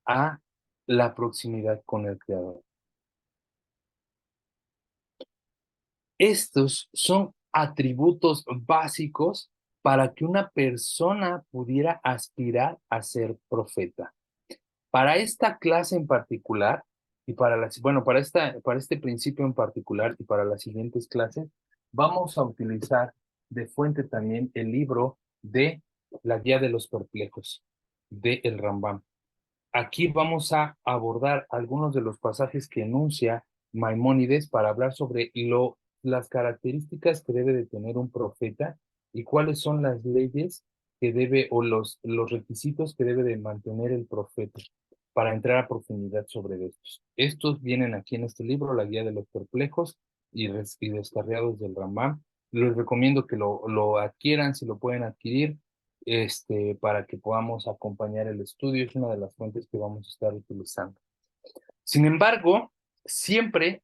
a la proximidad con el Creador. Estos son atributos básicos para que una persona pudiera aspirar a ser profeta. Para esta clase en particular, y bueno, para este principio en particular y para las siguientes clases, vamos a utilizar de fuente también el libro de La Guía de los Perplejos, de El Rambam. Aquí vamos a abordar algunos de los pasajes que enuncia Maimónides para hablar sobre las características que debe de tener un profeta y cuáles son las leyes que debe o los requisitos que debe de mantener el profeta para entrar a profundidad sobre estos. Estos vienen aquí en este libro, La Guía de los Perplejos y Descarriados del Rambam. Les recomiendo que lo adquieran si lo pueden adquirir para que podamos acompañar el estudio. Es una de las fuentes que vamos a estar utilizando. Sin embargo, siempre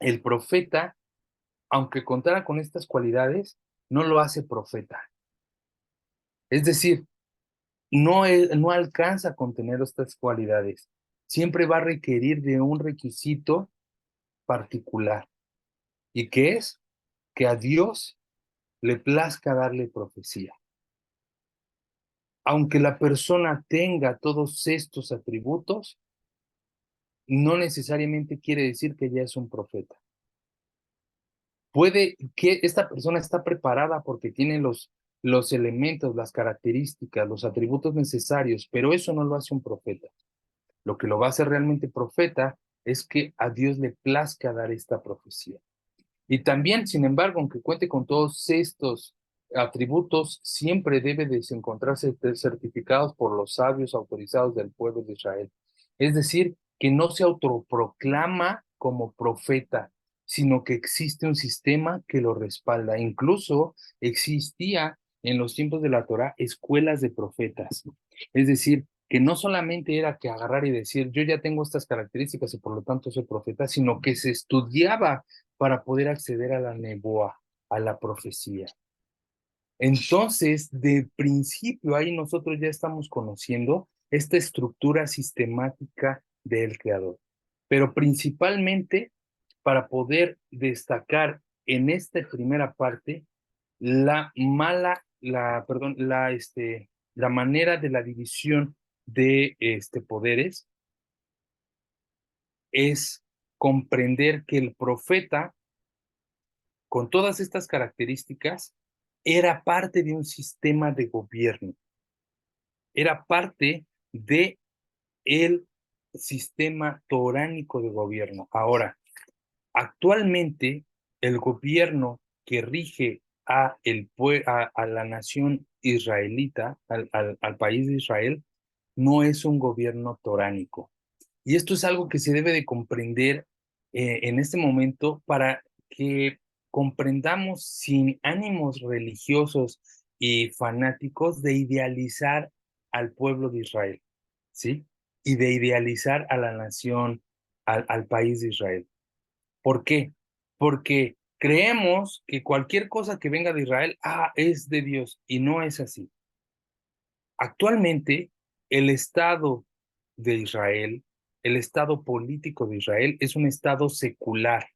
el profeta, aunque contara con estas cualidades, no lo hace profeta. Es decir, no alcanza con tener estas cualidades. Siempre va a requerir de un requisito particular. ¿Y qué es? Que a Dios le plazca darle profecía. Aunque la persona tenga todos estos atributos, no necesariamente quiere decir que ya es un profeta. Puede que esta persona está preparada porque tiene los elementos, las características, los atributos necesarios, pero eso no lo hace un profeta. Lo que lo va a hacer realmente profeta es que a Dios le plazca dar esta profecía. Y también, sin embargo, aunque cuente con todos estos atributos, siempre debe de encontrarse certificados por los sabios autorizados del pueblo de Israel. Es decir, que no se autoproclama como profeta, sino que existe un sistema que lo respalda. Incluso existía en los tiempos de la Torá escuelas de profetas. Es decir, que no solamente era que agarrar y decir, yo ya tengo estas características y por lo tanto soy profeta, sino que se estudiaba para poder acceder a la neboa, a la profecía. Entonces, de principio, ahí nosotros ya estamos conociendo esta estructura sistemática del creador. Pero principalmente para poder destacar en esta primera parte la manera de la división de poderes es comprender que el profeta con todas estas características, era parte de un sistema de gobierno, era parte de el sistema toránico de gobierno. Ahora, actualmente, el gobierno que rige a la nación israelita, al país de Israel, no es un gobierno toránico. Y esto es algo que se debe de comprender en este momento para que comprendamos sin ánimos religiosos y fanáticos de idealizar al pueblo de Israel, ¿sí? Y de idealizar a la nación, al país de Israel. ¿Por qué? Porque creemos que cualquier cosa que venga de Israel, es de Dios, y no es así. Actualmente, el Estado de Israel, el Estado político de Israel, es un Estado secular,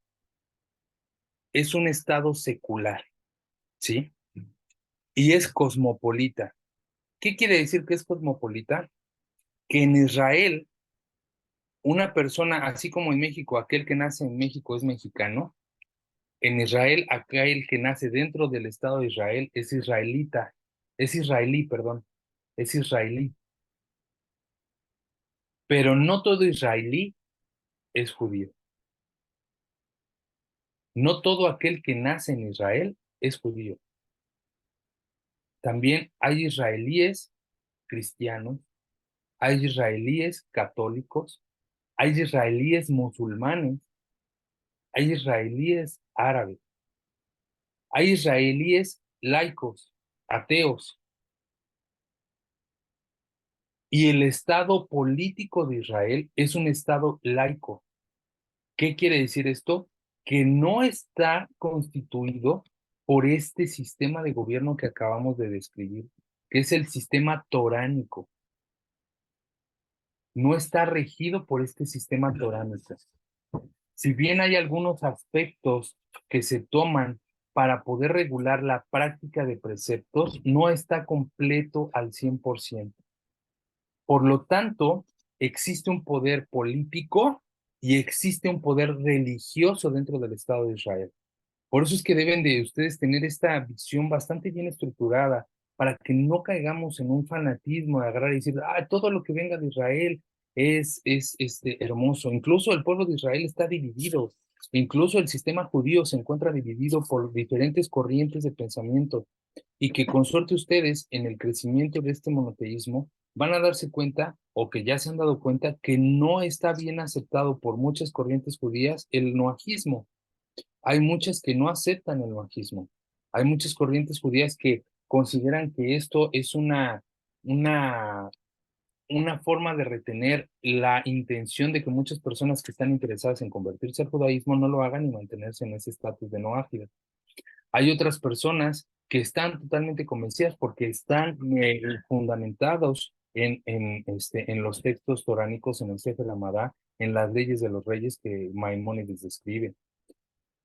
es un Estado secular, ¿sí? Y es cosmopolita. ¿Qué quiere decir que es cosmopolita? Que en Israel, una persona, así como en México, aquel que nace en México es mexicano, en Israel, aquel que nace dentro del Estado de Israel es israelita, es israelí, perdón, es israelí. Pero no todo israelí es judío. No todo aquel que nace en Israel es judío. También hay israelíes cristianos, hay israelíes católicos, hay israelíes musulmanes, hay israelíes árabes, hay israelíes laicos, ateos. Y el Estado político de Israel es un Estado laico. ¿Qué quiere decir esto? Que no está constituido por este sistema de gobierno que acabamos de describir, que es el sistema toránico. No está regido por este sistema toránico. Si bien hay algunos aspectos que se toman para poder regular la práctica de preceptos, no está completo al 100%. Por lo tanto, existe un poder político y existe un poder religioso dentro del Estado de Israel. Por eso es que deben de ustedes tener esta visión bastante bien estructurada para que no caigamos en un fanatismo de agarrar y decir, todo lo que venga de Israel es hermoso. Incluso el pueblo de Israel está dividido. Incluso el sistema judío se encuentra dividido por diferentes corrientes de pensamiento y que con suerte ustedes en el crecimiento de este monoteísmo van a darse cuenta o que ya se han dado cuenta que no está bien aceptado por muchas corrientes judías el noajismo. Hay muchas que no aceptan el noajismo. Hay muchas corrientes judías que consideran que esto es una, una forma de retener la intención de que muchas personas que están interesadas en convertirse al judaísmo no lo hagan y mantenerse en ese estatus de no ágil. Hay otras personas que están totalmente convencidas porque están fundamentados en los textos toránicos, en el Sefer Hamadá, en las leyes de los reyes que Maimónides describe.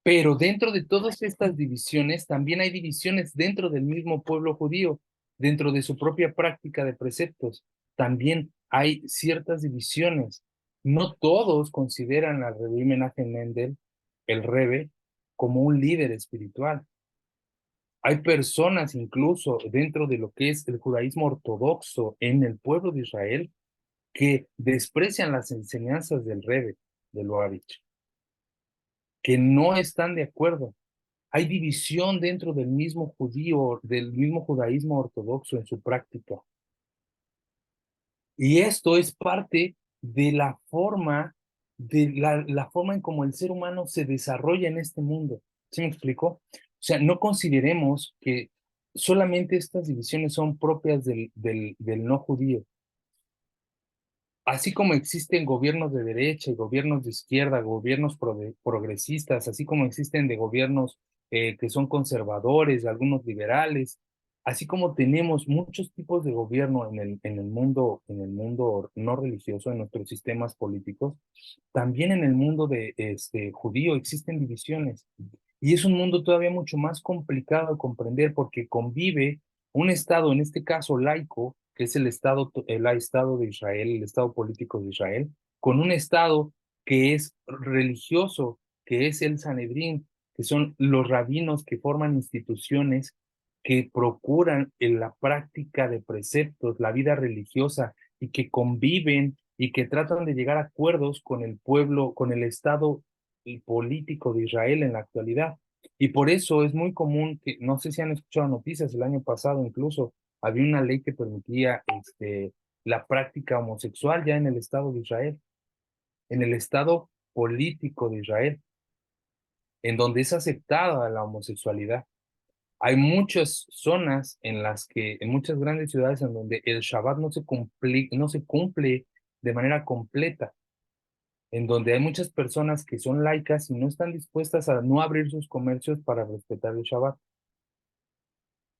Pero dentro de todas estas divisiones, también hay divisiones dentro del mismo pueblo judío, dentro de su propia práctica de preceptos. También hay ciertas divisiones. No todos consideran al Rebbe Menachem Mendel, el Rebbe, como un líder espiritual. Hay personas incluso dentro de lo que es el judaísmo ortodoxo en el pueblo de Israel que desprecian las enseñanzas del Rebbe, de Loavich, que no están de acuerdo. Hay división dentro del mismo judío, del mismo judaísmo ortodoxo en su práctica. Y esto es parte de la forma en cómo el ser humano se desarrolla en este mundo. ¿Sí me explico? O sea, no consideremos que solamente estas divisiones son propias del no judío. Así como existen gobiernos de derecha y gobiernos de izquierda, gobiernos progresistas, así como existen de gobiernos que son conservadores, algunos liberales, así como tenemos muchos tipos de gobierno en el mundo no religioso, en nuestros sistemas políticos, también en el mundo de judío existen divisiones. Y es un mundo todavía mucho más complicado de comprender porque convive un Estado, en este caso laico, que es el Estado de Israel, el Estado político de Israel, con un Estado que es religioso, que es el Sanedrín, que son los rabinos que forman instituciones que procuran en la práctica de preceptos, la vida religiosa, y que conviven y que tratan de llegar a acuerdos con el pueblo, con el Estado y político de Israel en la actualidad. Y por eso es muy común que, no sé si han escuchado noticias, el año pasado incluso había una ley que permitía la práctica homosexual ya en el Estado de Israel, en el Estado político de Israel, en donde es aceptada la homosexualidad. Hay muchas zonas en las que, en muchas grandes ciudades en donde el Shabbat no se cumple de manera completa, en donde hay muchas personas que son laicas y no están dispuestas a no abrir sus comercios para respetar el Shabbat.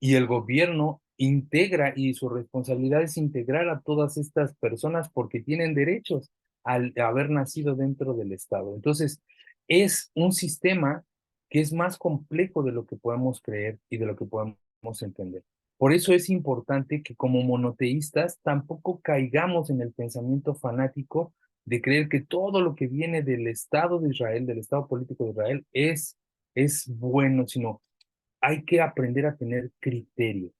Y el gobierno integra, y su responsabilidad es integrar a todas estas personas porque tienen derechos al haber nacido dentro del Estado. Entonces, es un sistema que es más complejo de lo que podemos creer y de lo que podemos entender. Por eso es importante que como monoteístas tampoco caigamos en el pensamiento fanático de creer que todo lo que viene del Estado de Israel, del Estado político de Israel, es bueno, sino hay que aprender a tener criterio,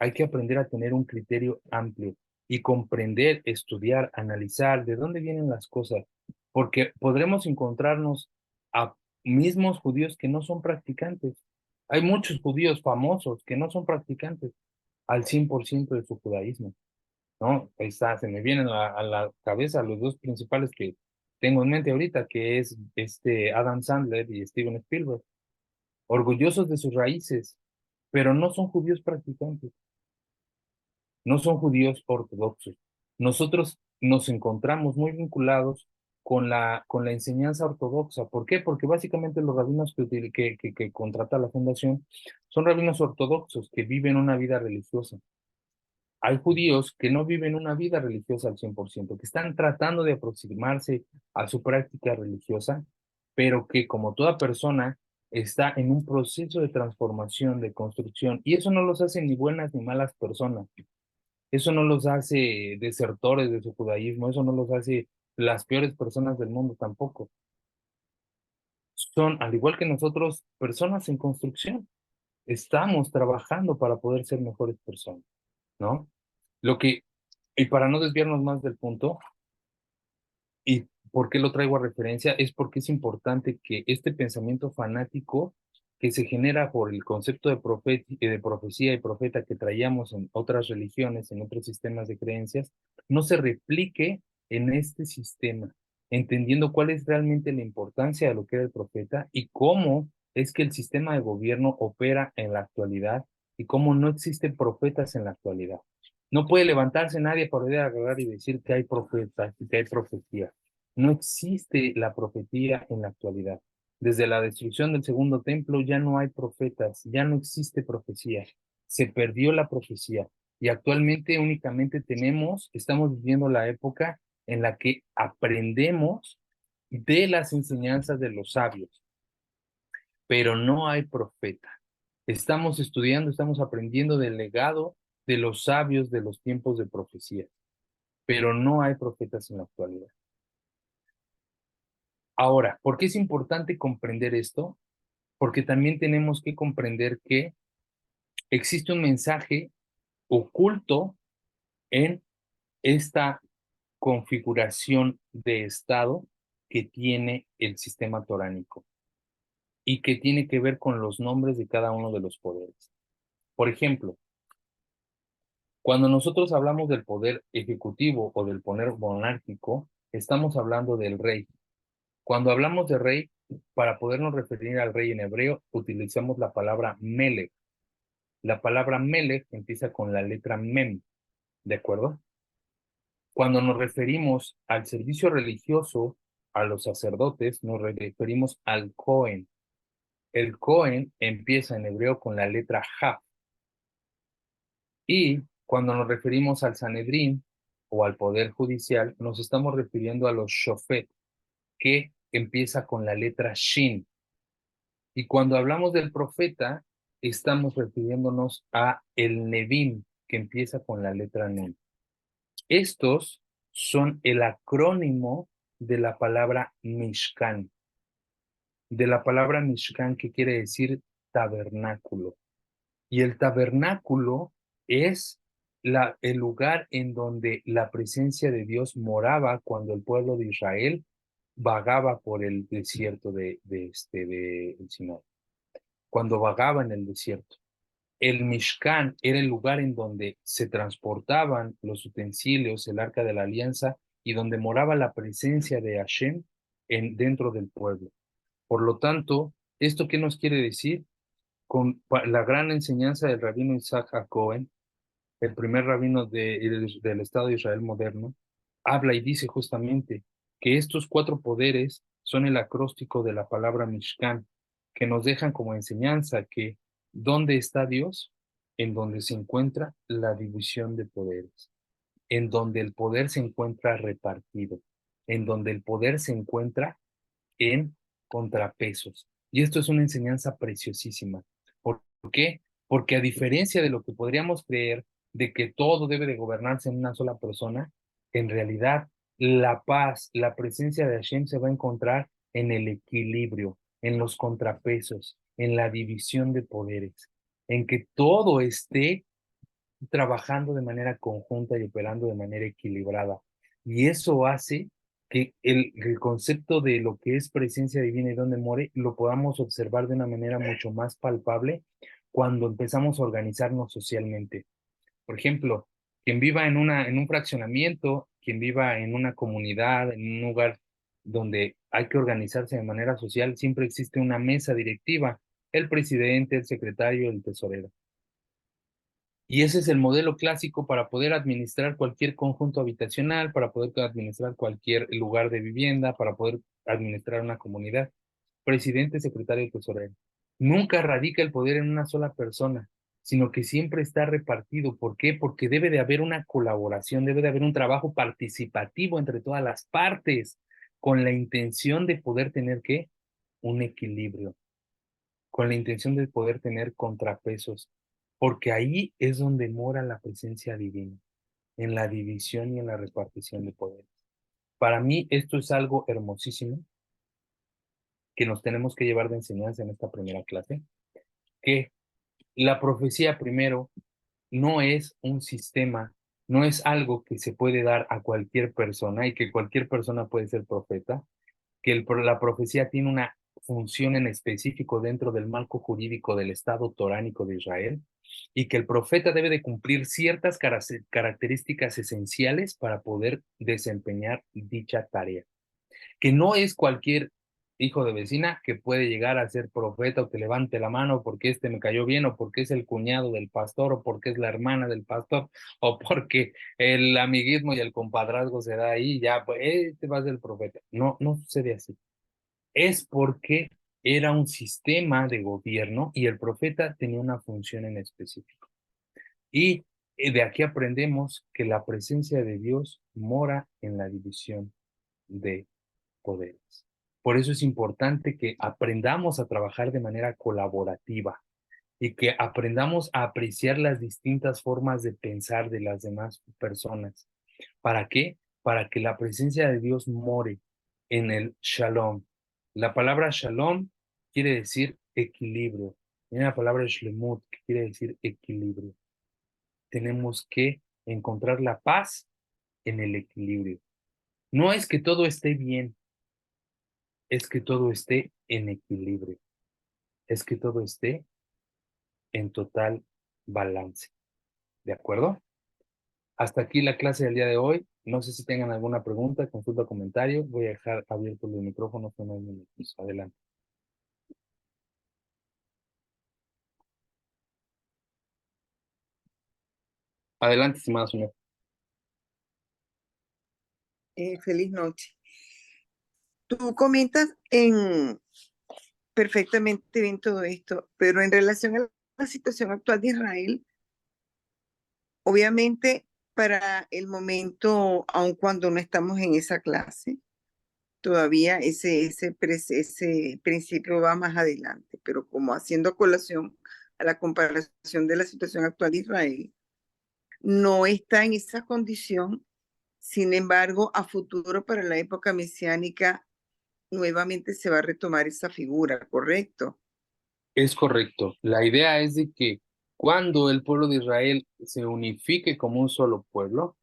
hay que aprender a tener un criterio amplio y comprender, estudiar, analizar de dónde vienen las cosas, porque podremos encontrarnos a mismos judíos que no son practicantes. Hay muchos judíos famosos que no son practicantes al 100% de su judaísmo, ¿no? Ahí está, se me vienen a la cabeza los dos principales que tengo en mente ahorita, que es Adam Sandler y Steven Spielberg, orgullosos de sus raíces, pero no son judíos practicantes, no son judíos ortodoxos. Nosotros nos encontramos muy vinculados con la enseñanza ortodoxa. ¿Por qué? Porque básicamente los rabinos que contrata la fundación son rabinos ortodoxos que viven una vida religiosa. Hay judíos que no viven una vida religiosa al 100%, que están tratando de aproximarse a su práctica religiosa, pero que como toda persona está en un proceso de transformación, de construcción, y eso no los hace ni buenas ni malas personas, eso no los hace desertores de su judaísmo, eso no los hace las peores personas del mundo tampoco. Son, al igual que nosotros, personas en construcción. Estamos trabajando para poder ser mejores personas, ¿no? Lo que, y para no desviarnos más del punto, y por qué lo traigo a referencia, es porque es importante que este pensamiento fanático que se genera por el concepto de profecía y profeta que traíamos en otras religiones, en otros sistemas de creencias, no se replique en este sistema, entendiendo cuál es realmente la importancia de lo que era el profeta y cómo es que el sistema de gobierno opera en la actualidad y cómo no existen profetas en la actualidad. No puede levantarse nadie para poder agarrar y decir que hay profetas y que hay profecía. No existe la profecía en la actualidad. Desde la destrucción del segundo templo ya no hay profetas, ya no existe profecía. Se perdió la profecía y actualmente únicamente estamos viviendo la época en la que aprendemos de las enseñanzas de los sabios, pero no hay profeta. Estamos estudiando, estamos aprendiendo del legado de los sabios de los tiempos de profecía, pero no hay profetas en la actualidad. Ahora, ¿por qué es importante comprender esto? Porque también tenemos que comprender que existe un mensaje oculto en esta configuración de Estado que tiene el sistema toránico y que tiene que ver con los nombres de cada uno de los poderes. Por ejemplo, cuando nosotros hablamos del poder ejecutivo o del poder monárquico, estamos hablando del rey. Cuando hablamos de rey, para podernos referir al rey en hebreo, utilizamos la palabra melech. La palabra melech empieza con la letra mem, ¿de acuerdo? Cuando nos referimos al servicio religioso, a los sacerdotes, nos referimos al Cohen. El Cohen empieza en hebreo con la letra Ja. Y cuando nos referimos al Sanedrín o al Poder Judicial, nos estamos refiriendo a los Shofet, que empieza con la letra Shin. Y cuando hablamos del profeta, estamos refiriéndonos a el Nevim, que empieza con la letra Nun. Estos son el acrónimo de la palabra Mishkan. de la palabra Mishkan, que quiere decir tabernáculo. Y el tabernáculo es el lugar en donde la presencia de Dios moraba cuando el pueblo de Israel vagaba por el desierto de Sinai, cuando vagaba en el desierto. El Mishkan era el lugar en donde se transportaban los utensilios, el arca de la alianza, y donde moraba la presencia de Hashem dentro del pueblo. Por lo tanto, ¿esto qué nos quiere decir? Con la gran enseñanza del rabino Isaac HaCohen, el primer rabino del Estado de Israel moderno, habla y dice justamente que estos cuatro poderes son el acróstico de la palabra Mishkan, que nos dejan como enseñanza que ¿dónde está Dios? En donde se encuentra la división de poderes, en donde el poder se encuentra repartido, en donde el poder se encuentra en contrapesos. Y esto es una enseñanza preciosísima. ¿Por qué? Porque a diferencia de lo que podríamos creer de que todo debe de gobernarse en una sola persona, en realidad la paz, la presencia de Hashem se va a encontrar en el equilibrio, en los contrapesos, en la división de poderes, en que todo esté trabajando de manera conjunta y operando de manera equilibrada. Y eso hace que el concepto de lo que es presencia divina y dónde more lo podamos observar de una manera mucho más palpable cuando empezamos a organizarnos socialmente. Por ejemplo, quien viva en un fraccionamiento, quien viva en una comunidad, en un lugar donde hay que organizarse de manera social, siempre existe una mesa directiva, el presidente, el secretario, el tesorero. Y ese es el modelo clásico para poder administrar cualquier conjunto habitacional, para poder administrar cualquier lugar de vivienda, para poder administrar una comunidad. Presidente, secretario y tesorero. Nunca radica el poder en una sola persona, sino que siempre está repartido. ¿Por qué? Porque debe de haber una colaboración, debe de haber un trabajo participativo entre todas las partes, con la intención de poder tener, ¿qué? Un equilibrio, con la intención de poder tener contrapesos, porque ahí es donde mora la presencia divina, en la división y en la repartición de poderes. Para mí esto es algo hermosísimo que nos tenemos que llevar de enseñanza en esta primera clase, que la profecía primero no es un sistema, no es algo que se puede dar a cualquier persona y que cualquier persona puede ser profeta, que la profecía tiene una función en específico dentro del marco jurídico del Estado toránico de Israel y que el profeta debe de cumplir ciertas características esenciales para poder desempeñar dicha tarea, que no es cualquier hijo de vecina que puede llegar a ser profeta o que levante la mano porque este me cayó bien o porque es el cuñado del pastor o porque es la hermana del pastor o porque el amiguismo y el compadrazgo se da ahí, ya, pues este va a ser el profeta. No, no sucede así. Es porque era un sistema de gobierno y el profeta tenía una función en específico. Y de aquí aprendemos que la presencia de Dios mora en la división de poderes. Por eso es importante que aprendamos a trabajar de manera colaborativa y que aprendamos a apreciar las distintas formas de pensar de las demás personas. ¿Para qué? Para que la presencia de Dios more en el shalom. La palabra shalom quiere decir equilibrio. Viene la palabra shlemut, que quiere decir equilibrio. Tenemos que encontrar la paz en el equilibrio. No es que todo esté bien, es que todo esté en equilibrio, es que todo esté en total balance. ¿De acuerdo? Hasta aquí la clase del día de hoy. No sé si tengan alguna pregunta, consulta o comentario. Voy a dejar abierto el micrófono por unos minutos. Adelante. Adelante, estimada Sonia. Feliz noche. Tú comentas perfectamente bien todo esto, pero en relación a la situación actual de Israel, obviamente para el momento, aun cuando no estamos en esa clase, todavía ese principio va más adelante, pero como haciendo colación a la comparación de la situación actual de Israel, no está en esa condición. Sin embargo, a futuro para la época mesiánica nuevamente se va a retomar esa figura, ¿correcto? Es correcto. La idea es de que cuando el pueblo de Israel se unifique como un solo pueblo,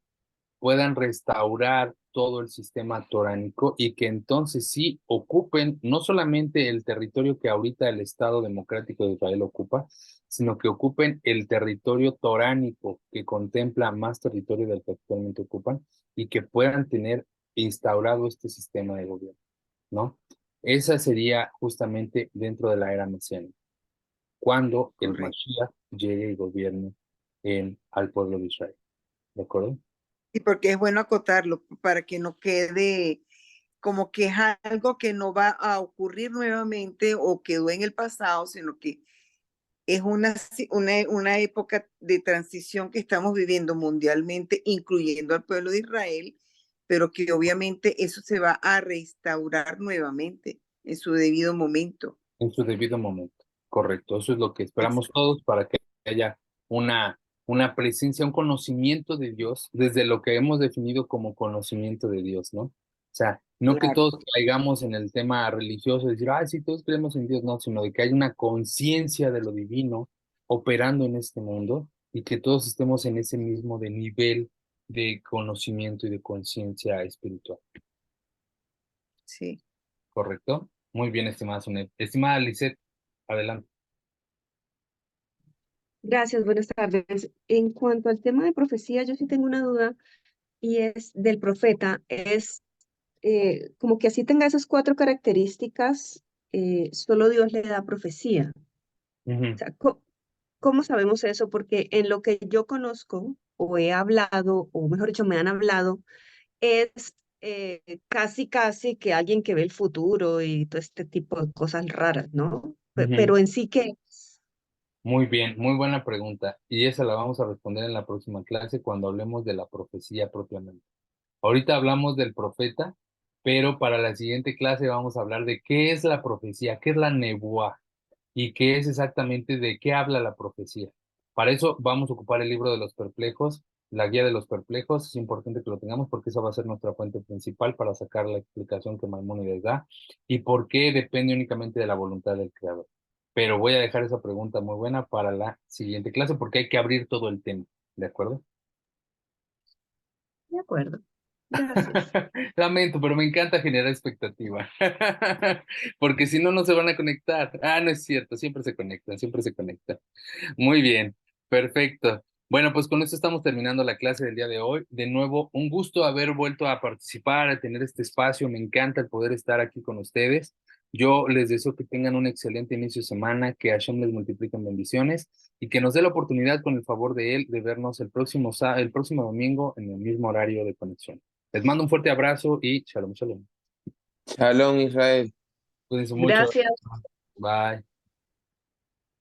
puedan restaurar todo el sistema toránico y que entonces sí ocupen no solamente el territorio que ahorita el Estado Democrático de Israel ocupa, sino que ocupen el territorio toránico que contempla más territorio del que actualmente ocupan y que puedan tener instaurado este sistema de gobierno, ¿no? Esa sería justamente dentro de la era mesiánica, cuando el Correcto. Mashiach llegue y gobierne al pueblo de Israel, ¿de acuerdo? Y porque es bueno acotarlo para que no quede como que es algo que no va a ocurrir nuevamente o quedó en el pasado, sino que es una época de transición que estamos viviendo mundialmente, incluyendo al pueblo de Israel, pero que obviamente eso se va a restaurar nuevamente en su debido momento. En su debido momento. Correcto. Eso es lo que esperamos Exacto. todos para que haya una presencia, un conocimiento de Dios desde lo que hemos definido como conocimiento de Dios, ¿no? O sea, no que Claro, todos caigamos en el tema religioso, de decir, ay, sí, todos creemos en Dios, no, sino de que hay una conciencia de lo divino operando en este mundo y que todos estemos en ese mismo de nivel de conocimiento y de conciencia espiritual. sí. ¿Correcto? Muy bien, estimada Sunet. Estimada Lisette, adelante. Gracias, buenas tardes. En cuanto al tema de profecía, yo sí tengo una duda y es del profeta. Es como que así tenga esas cuatro características, solo Dios le da profecía. O Ujú, sea, ¿cómo sabemos eso? Porque en lo que yo conozco o he hablado, o mejor dicho, me han hablado, es casi que alguien que ve el futuro y todo este tipo de cosas raras, ¿no? ujú. Pero en sí que, Muy bien, muy buena pregunta. Y esa la vamos a responder en la próxima clase cuando hablemos de la profecía propiamente. Ahorita hablamos del profeta, pero para la siguiente clase vamos a hablar de qué es la profecía, qué es la nebuá y qué es exactamente de qué habla la profecía. Para eso vamos a ocupar el libro de los perplejos, la guía de los perplejos. Es importante que lo tengamos porque esa va a ser nuestra fuente principal para sacar la explicación que Maimónides da y por qué depende únicamente de la voluntad del Creador. Pero voy a dejar esa pregunta muy buena para la siguiente clase porque hay que abrir todo el tema, ¿de acuerdo? de acuerdo. Gracias. Lamento, pero me encanta generar expectativa. Porque si no, no se van a conectar. Ah, no es cierto, siempre se conectan, siempre se conectan. Muy bien, perfecto. Bueno, pues con esto estamos terminando la clase del día de hoy. De nuevo, un gusto haber vuelto a participar, a tener este espacio. Me encanta el poder estar aquí con ustedes. Yo les deseo que tengan un excelente inicio de semana, que Hashem les multiplique en bendiciones y que nos dé la oportunidad, con el favor de él, de vernos el próximo domingo en el mismo horario de conexión. Les mando un fuerte abrazo y shalom, shalom. Shalom, Israel. Cuídense mucho. Gracias. Bye.